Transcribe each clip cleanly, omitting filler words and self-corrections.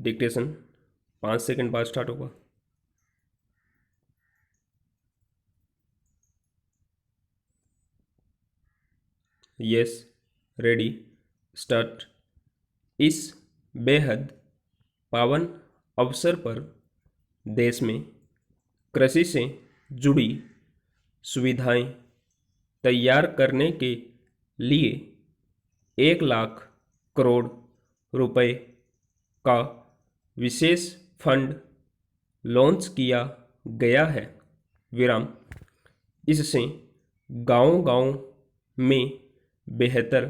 Dictation 5 second बाद start होगा। Yes, ready, start. इस बेहद पावन अवसर पर देश में कृषि से जुड़ी सुविधाएं तैयार करने के लिए 1 लाख करोड़ रुपए का विशेष फंड लॉन्च किया गया है। विराम। इससे गांव-गांव में बेहतर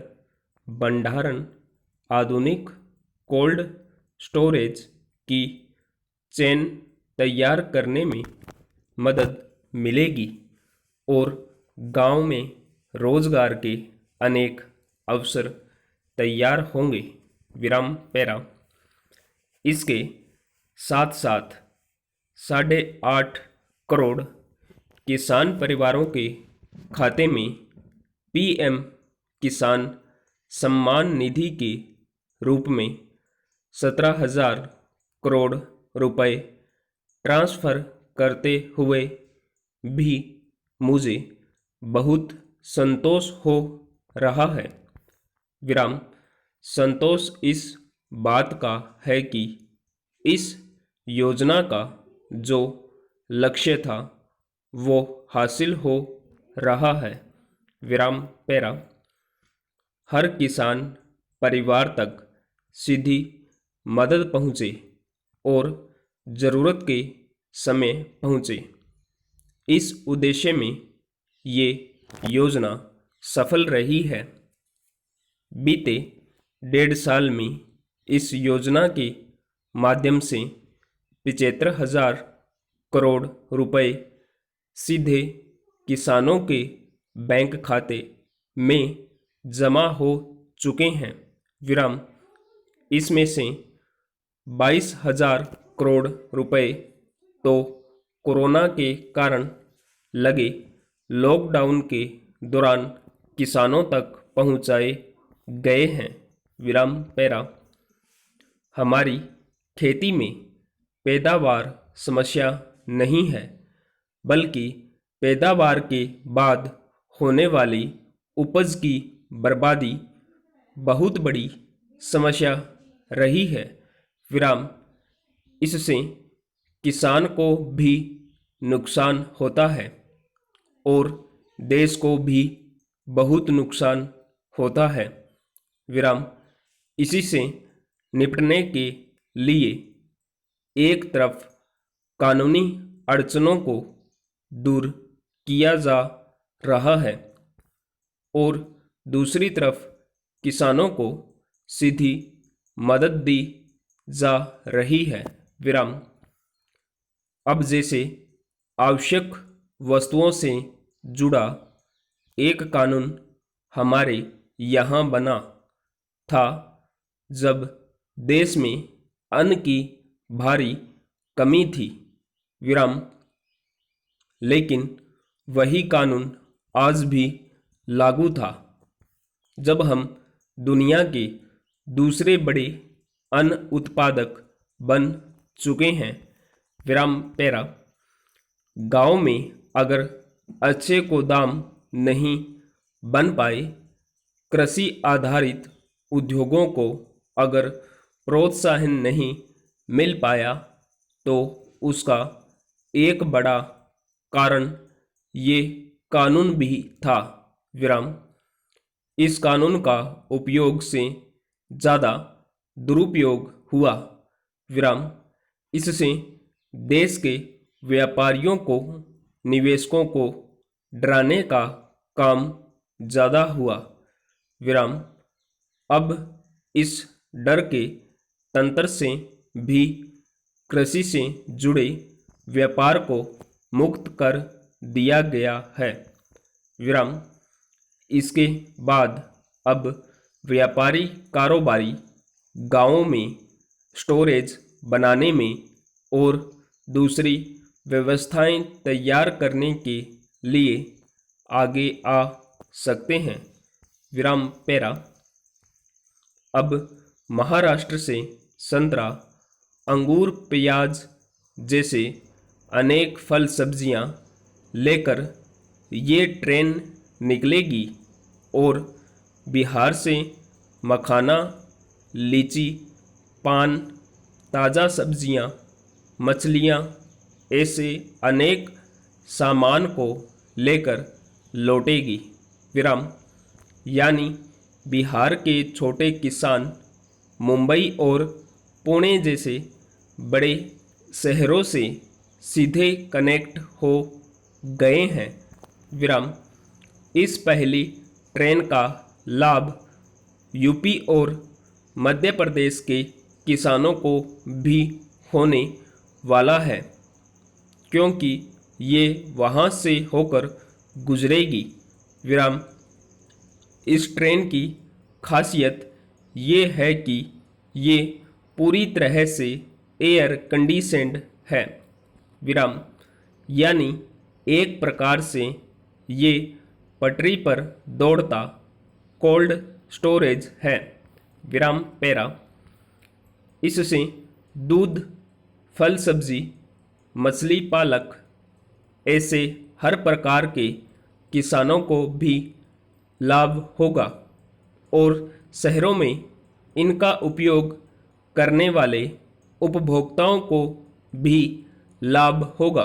भंडारण, आधुनिक कोल्ड स्टोरेज की चेन तैयार करने में मदद मिलेगी और गांव में रोजगार के अनेक अवसर तैयार होंगे। विराम पैरा। इसके साथ साथ 8.5 करोड़ किसान परिवारों के खाते में पीएम किसान सम्मान निधि के रूप में 17,000 करोड़ रुपए ट्रांसफ़र करते हुए भी मुझे बहुत संतोष हो रहा है। विराम। संतोष इस बात का है कि इस योजना का जो लक्ष्य था वो हासिल हो रहा है। विराम पैरा। हर किसान परिवार तक सीधी मदद पहुँचे और ज़रूरत के समय पहुँचे। इस उद्देश्य में ये योजना सफल रही है। बीते 1.5 साल में इस योजना के माध्यम से 75,000 करोड़ रुपए सीधे किसानों के बैंक खाते में जमा हो चुके हैं। विराम। इसमें से 22,000 करोड़ रुपए तो कोरोना के कारण लगे लॉकडाउन के दौरान किसानों तक पहुंचाए गए हैं। विराम पैरा। हमारी खेती में पैदावार समस्या नहीं है, बल्कि पैदावार के बाद होने वाली उपज की बर्बादी बहुत बड़ी समस्या रही है। विराम। इससे किसान को भी नुकसान होता है और देश को भी बहुत नुकसान होता है। विराम। इसी से निपटने के लिए एक तरफ कानूनी अड़चनों को दूर किया जा रहा है और दूसरी तरफ किसानों को सीधी मदद दी जा रही है। विराम। अब जैसे आवश्यक वस्तुओं से जुड़ा एक कानून हमारे यहाँ बना था जब देश में अन्न की भारी कमी थी। विराम। लेकिन वही कानून आज भी लागू था जब हम दुनिया के दूसरे बड़े अन्न उत्पादक बन चुके हैं। विराम पैरा। गांव में अगर अच्छे गोदाम नहीं बन पाए, कृषि आधारित उद्योगों को अगर प्रोत्साहन नहीं मिल पाया, तो उसका एक बड़ा कारण ये कानून भी था। विराम। इस कानून का उपयोग से ज़्यादा दुरुपयोग हुआ। विराम। इससे देश के व्यापारियों को, निवेशकों को डराने का काम ज़्यादा हुआ। विराम। अब इस डर के तंत्र से भी कृषि से जुड़े व्यापार को मुक्त कर दिया गया है। विराम। इसके बाद अब व्यापारी कारोबारी गांवों में स्टोरेज बनाने में और दूसरी व्यवस्थाएं तैयार करने के लिए आगे आ सकते हैं। विराम पैरा। अब महाराष्ट्र से संतरा अंगूर, प्याज जैसे अनेक फल सब्जियां लेकर ये ट्रेन निकलेगी और बिहार से मखाना, लीची, पान, ताज़ा सब्जियां, मछलियां ऐसे अनेक सामान को लेकर लौटेगी। विराम। यानी बिहार के छोटे किसान मुंबई और पुणे जैसे बड़े शहरों से सीधे कनेक्ट हो गए हैं। विराम। इस पहली ट्रेन का लाभ यूपी और मध्य प्रदेश के किसानों को भी होने वाला है, क्योंकि ये वहाँ से होकर गुजरेगी। विराम। इस ट्रेन की खासियत ये है कि ये पूरी तरह से एयर कंडीशन्ड है। विराम। यानी एक प्रकार से ये पटरी पर दौड़ता कोल्ड स्टोरेज है। विराम पैरा। इससे दूध, फल सब्जी, मछली पालक ऐसे हर प्रकार के किसानों को भी लाभ होगा और शहरों में इनका उपयोग करने वाले उपभोक्ताओं को भी लाभ होगा।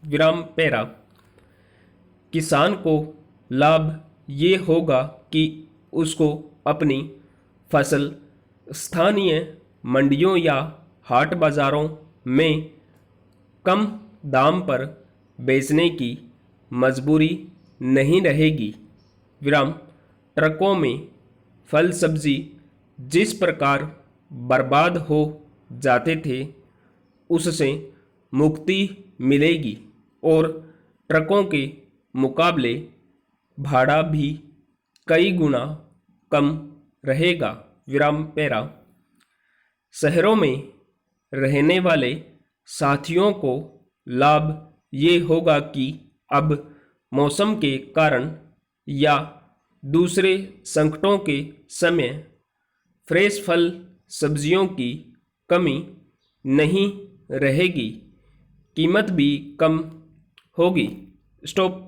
विराम पैरा। किसान को लाभ ये होगा कि उसको अपनी फसल स्थानीय मंडियों या हाट बाज़ारों में कम दाम पर बेचने की मजबूरी नहीं रहेगी। विराम। ट्रकों में फल सब्जी जिस प्रकार बर्बाद हो जाते थे, उससे मुक्ति मिलेगी और ट्रकों के मुकाबले भाड़ा भी कई गुना कम रहेगा। विराम पैरा। शहरों में रहने वाले साथियों को लाभ ये होगा कि अब मौसम के कारण या दूसरे संकटों के समय फ्रेश फल सब्जियों की कमी नहीं रहेगी, कीमत भी कम होगी। स्टॉप।